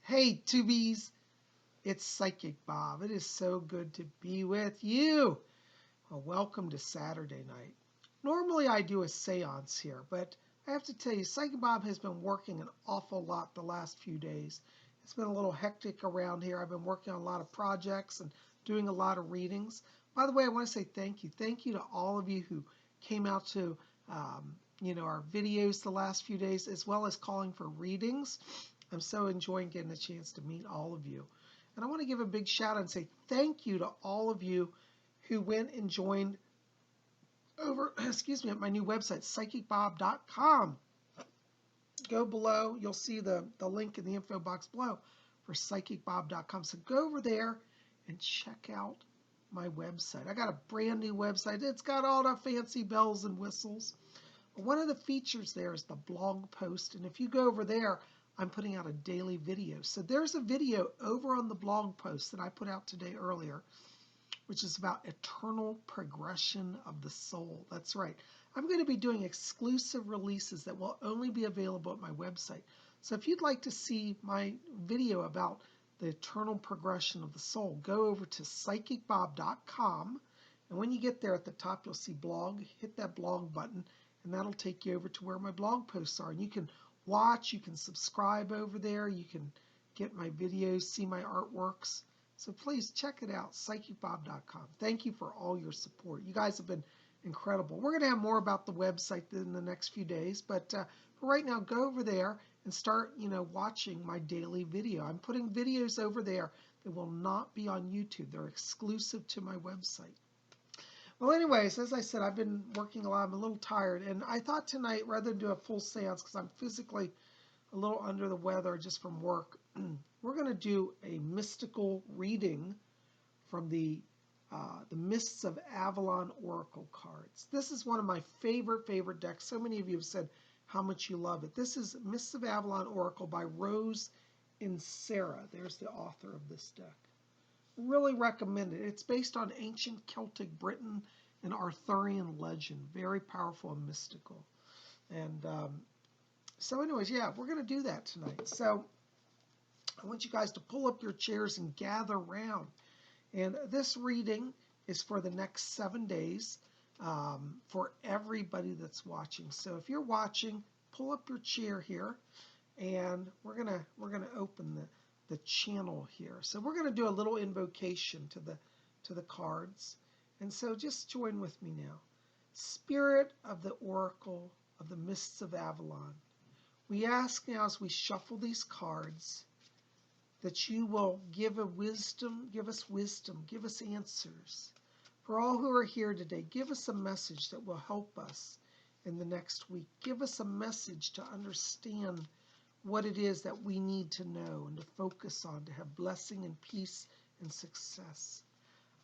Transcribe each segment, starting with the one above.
Hey, Tubies, it's Psychic Bob. It is so good to be with you. Well, welcome to Saturday night. Normally I do a seance here, but I have to tell you, Psychic Bob has been working an awful lot the last few days. It's been a little hectic around here. I've been working on a lot of projects and doing a lot of readings. By the way, I want to say thank you. Thank you to all of you who came out to our videos the last few days, as well as calling for readings. I'm so enjoying getting a chance to meet all of you. And I want to give a big shout out and say thank you to all of you who went and joined over, at my new website, PsychicBob.com. Go below, you'll see the link in the info box below for PsychicBob.com. So go over there and check out my website. I got a brand new website. It's got all the fancy bells and whistles. One of the features there is the blog post, and if you go over there, I'm putting out a daily video. So there's a video over on the blog post that I put out today earlier, which is about eternal progression of the soul. That's right. I'm going to be doing exclusive releases that will only be available at my website. So if you'd like to see my video about the eternal progression of the soul, go over to PsychicBob.com, and when you get there at the top, you'll see blog. Hit that blog button, and that'll take you over to where my blog posts are. And you can watch, you can subscribe over there, you can get my videos, see my artworks. So please check it out, PsychicBob.com. Thank you for all your support. You guys have been incredible. We're going to have more about the website in the next few days, but for right now, go over there and start, watching my daily video. I'm putting videos over there that will not be on YouTube. They're exclusive to my website. Well, anyways, as I said, I've been working a lot. I'm a little tired, and I thought tonight, rather than do a full seance, because I'm physically a little under the weather just from work, we're going to do a mystical reading from the Mists of Avalon Oracle cards. This is one of my favorite decks. So many of you have said how much you love it. This is Mists of Avalon Oracle by Rose and Sarah. There's the author of this deck. Really recommend it. It's based on ancient Celtic Britain and Arthurian legend. Very powerful and mystical. And so anyways, yeah, we're going to do that tonight. So I want you guys to pull up your chairs and gather around. And this reading is for the next 7 days for everybody that's watching. So if you're watching, pull up your chair here, and we're gonna open the channel here. So we're going to do a little invocation to the cards. And so just join with me now. Spirit of the Oracle of the Mists of Avalon, we ask now as we shuffle these cards that you will give us wisdom, give us answers. For all who are here today, give us a message that will help us in the next week. Give us a message to understand what it is that we need to know and to focus on, to have blessing and peace and success.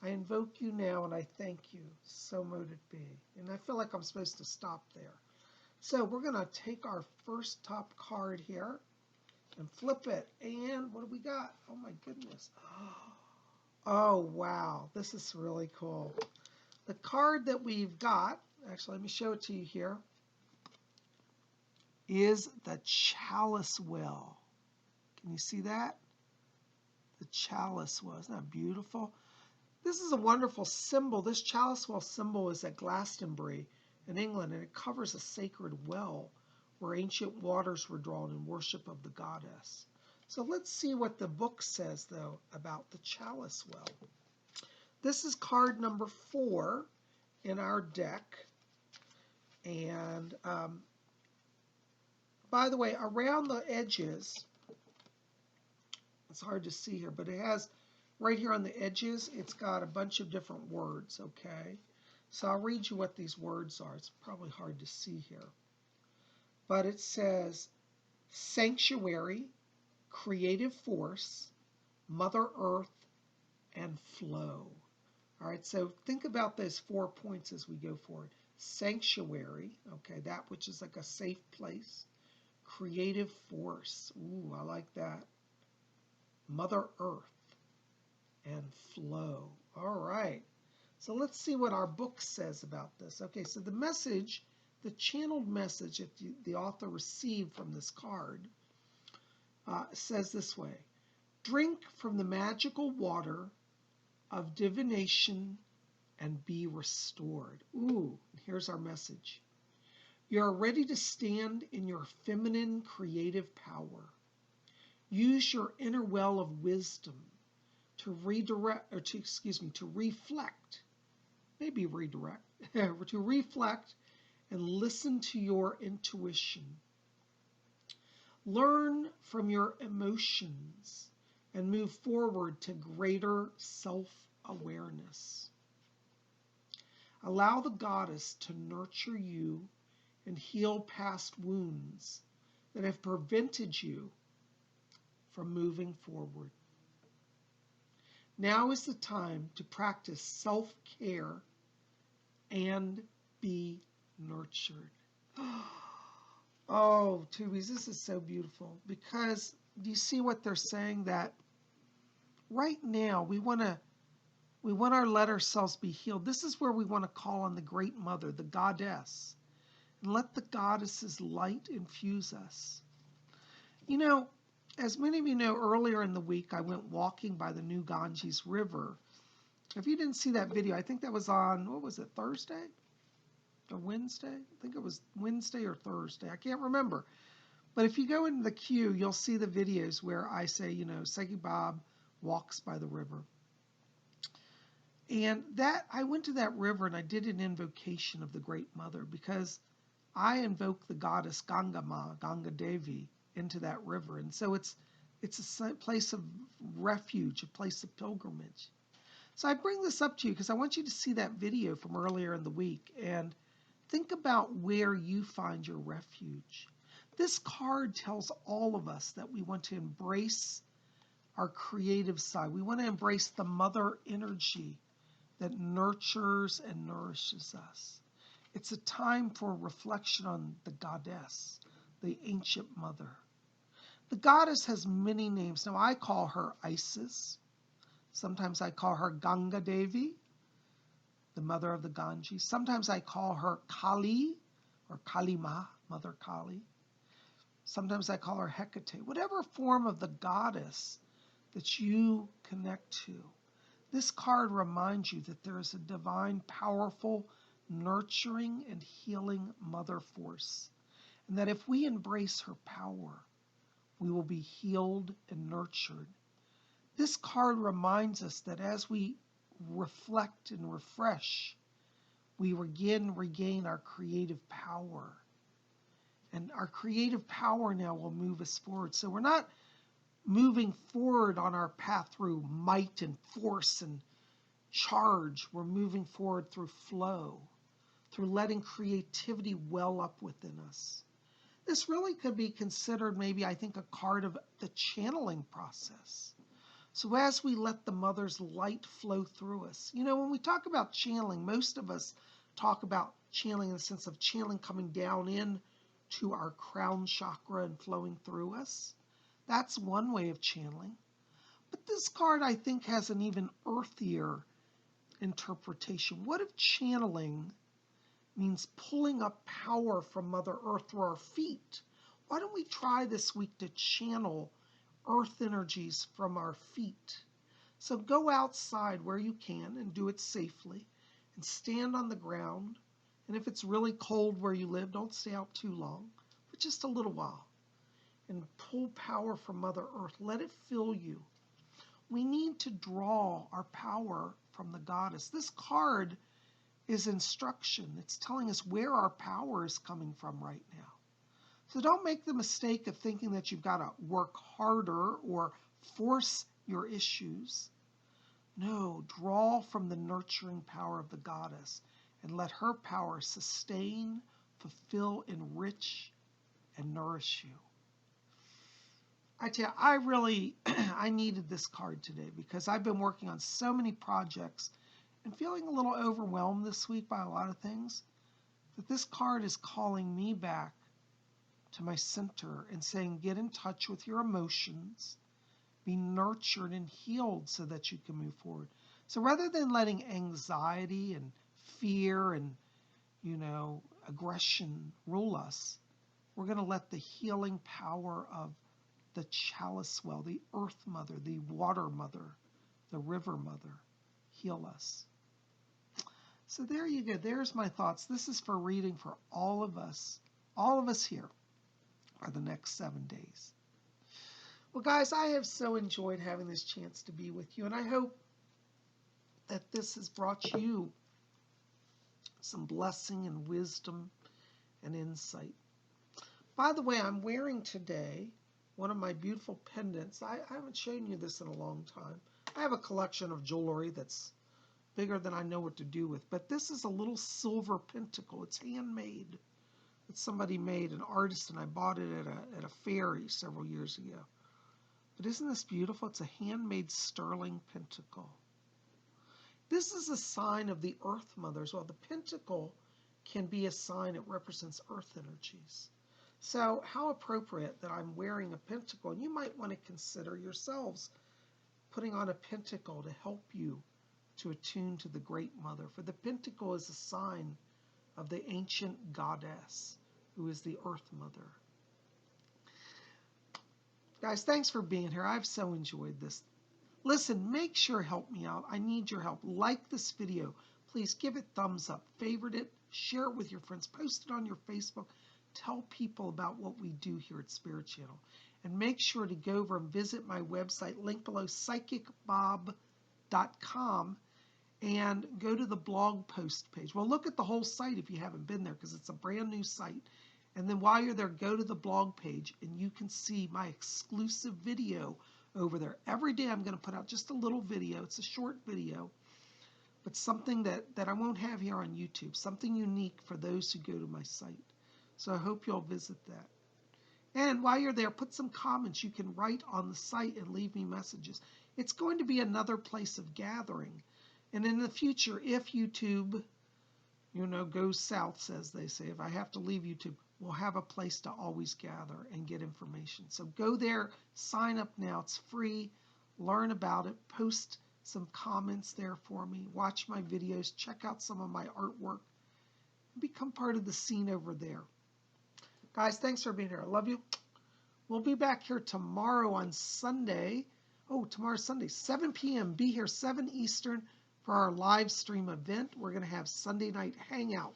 I invoke you now and I thank you. So mote it be. And I feel like I'm supposed to stop there. So we're going to take our first top card here and flip it. And what do we got? Oh my goodness. Oh wow. This is really cool. The card that we've got, actually let me show it to you here, is the Chalice Well. Can you see that? The Chalice Well. Isn't that beautiful? This is a wonderful symbol. This Chalice Well symbol is at Glastonbury in England, and it covers a sacred well where ancient waters were drawn in worship of the goddess. So let's see what the book says, though, about the Chalice Well. This is card number 4 in our deck. And by the way, around the edges, it's hard to see here, but it has, right here on the edges, it's got a bunch of different words, okay? So I'll read you what these words are. It's probably hard to see here. But it says, sanctuary, creative force, Mother Earth, and flow. All right, so think about those 4 points as we go forward. Sanctuary, okay, that which is like a safe place. Creative force, ooh, I like that. Mother Earth, and flow. All right, so let's see what our book says about this. Okay, so the message, the channeled message that the author received from this card says this way. Drink from the magical water of divination and be restored. Ooh, here's our message. You're ready to stand in your feminine creative power. Use your inner well of wisdom to reflect, maybe redirect, to reflect and listen to your intuition. Learn from your emotions and move forward to greater self-awareness. Allow the goddess to nurture you and heal past wounds that have prevented you from moving forward. Now is the time to practice self-care and be nurtured. Oh, Tubies, this is so beautiful, because do you see what they're saying? That right now we want to let ourselves be healed. This is where we want to call on the Great Mother, the Goddess, and let the Goddess's light infuse us. You know, as many of you know, earlier in the week I went walking by the new Ganges River. If you didn't see that video, I think that was on, what was it, Thursday or Wednesday? I think it was Wednesday or Thursday. I can't remember. But if you go into the queue, you'll see the videos where I say, you know, Psychic Bob walks by the river. And that I went to that river and I did an invocation of the Great Mother, because I invoke the goddess Ganga Devi, into that river. And so it's a place of refuge, a place of pilgrimage. So I bring this up to you because I want you to see that video from earlier in the week and think about where you find your refuge. This card tells all of us that we want to embrace our creative side. We want to embrace the mother energy that nurtures and nourishes us. It's a time for reflection on the goddess, the ancient mother. The goddess has many names. Now, I call her Isis. Sometimes I call her Ganga Devi, the mother of the Ganges. Sometimes I call her Kali or Kalima, Mother Kali. Sometimes I call her Hecate. Whatever form of the goddess that you connect to, this card reminds you that there is a divine, powerful, nurturing, and healing mother force. And that if we embrace her power, we will be healed and nurtured. This card reminds us that as we reflect and refresh, we regain our creative power. And our creative power now will move us forward. So we're not moving forward on our path through might and force and charge. We're moving forward through flow, through letting creativity well up within us. This really could be considered maybe, I think, a card of the channeling process. So as we let the mother's light flow through us, you know, when we talk about channeling, most of us talk about channeling in the sense of channeling coming down in to our crown chakra and flowing through us. That's one way of channeling. But this card, I think, has an even earthier interpretation. What if channeling means pulling up power from Mother Earth through our feet? Why don't we try this week to channel earth energies from our feet? So go outside where you can and do it safely, and stand on the ground. And if it's really cold where you live, don't stay out too long, but just a little while. And pull power from Mother Earth. Let it fill you. We need to draw our power from the goddess. This card is instruction. It's telling us where our power is coming from right now. So don't make the mistake of thinking that you've got to work harder or force your issues. No, draw from the nurturing power of the goddess and let her power sustain, fulfill, enrich, and nourish you. I tell you, I needed this card today because I've been working on so many projects and feeling a little overwhelmed this week by a lot of things, that this card is calling me back to my center and saying, get in touch with your emotions, be nurtured and healed so that you can move forward. So rather than letting anxiety and fear and, aggression rule us, we're going to let the healing power of the chalice well, the earth mother, the water mother, the river mother, heal us. So there you go. There's my thoughts. This is for reading for all of us here for the next 7 days. Well, guys, I have so enjoyed having this chance to be with you, and I hope that this has brought you some blessing and wisdom and insight. By the way, I'm wearing today one of my beautiful pendants. I haven't shown you this in a long time. I have a collection of jewelry that's bigger than I know what to do with, but this is a little silver pentacle. It's handmade. It's somebody made, an artist, and I bought it at a ferry several years ago. But isn't this beautiful? It's a handmade sterling pentacle. This is a sign of the Earth Mother as well. The pentacle can be a sign. It represents earth energies. So how appropriate that I'm wearing a pentacle. And you might want to consider yourselves putting on a pentacle to help you to attune to the Great Mother. For the pentacle is a sign of the ancient goddess, who is the Earth Mother. Guys, thanks for being here. I've so enjoyed this. Listen, make sure, help me out. I need your help. Like this video. Please give it thumbs up. Favorite it. Share it with your friends. Post it on your Facebook. Tell people about what we do here at Spirit Channel. And make sure to go over and visit my website, link below, PsychicBob.com, and go to the blog post page. Well, look at the whole site if you haven't been there, because it's a brand new site. And then while you're there, go to the blog page, and you can see my exclusive video over there. Every day I'm going to put out just a little video. It's a short video, but something that I won't have here on YouTube, something unique for those who go to my site. So I hope you'll visit that. And while you're there, put some comments. You can write on the site and leave me messages. It's going to be another place of gathering. And in the future, if YouTube, goes south, as they say, if I have to leave YouTube, we'll have a place to always gather and get information. So go there, sign up now. It's free. Learn about it. Post some comments there for me. Watch my videos. Check out some of my artwork. Become part of the scene over there. Guys, thanks for being here. I love you. We'll be back here tomorrow on Sunday. Oh, tomorrow's Sunday, 7 p.m. Be here 7 Eastern for our live stream event. We're going to have Sunday night hangout,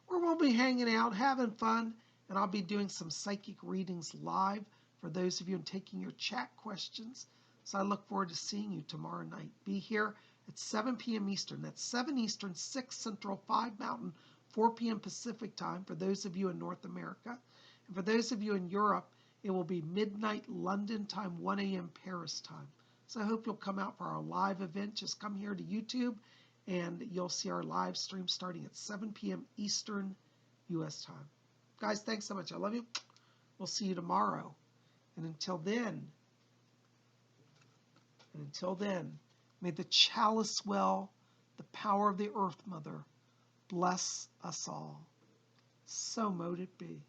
where we'll be hanging out, having fun, and I'll be doing some psychic readings live for those of you and taking your chat questions. So I look forward to seeing you tomorrow night. Be here at 7 p.m. Eastern. That's 7 Eastern, 6 Central, 5 Mountain, 4 p.m. Pacific time for those of you in North America. And for those of you in Europe, it will be midnight London time, 1 a.m. Paris time. So I hope you'll come out for our live event. Just come here to YouTube, and you'll see our live stream starting at 7 p.m. Eastern U.S. time. Guys, thanks so much. I love you. We'll see you tomorrow. And until then, may the chalice well, the power of the Earth Mother, bless us all. So mote it be.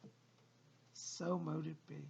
So mote it be.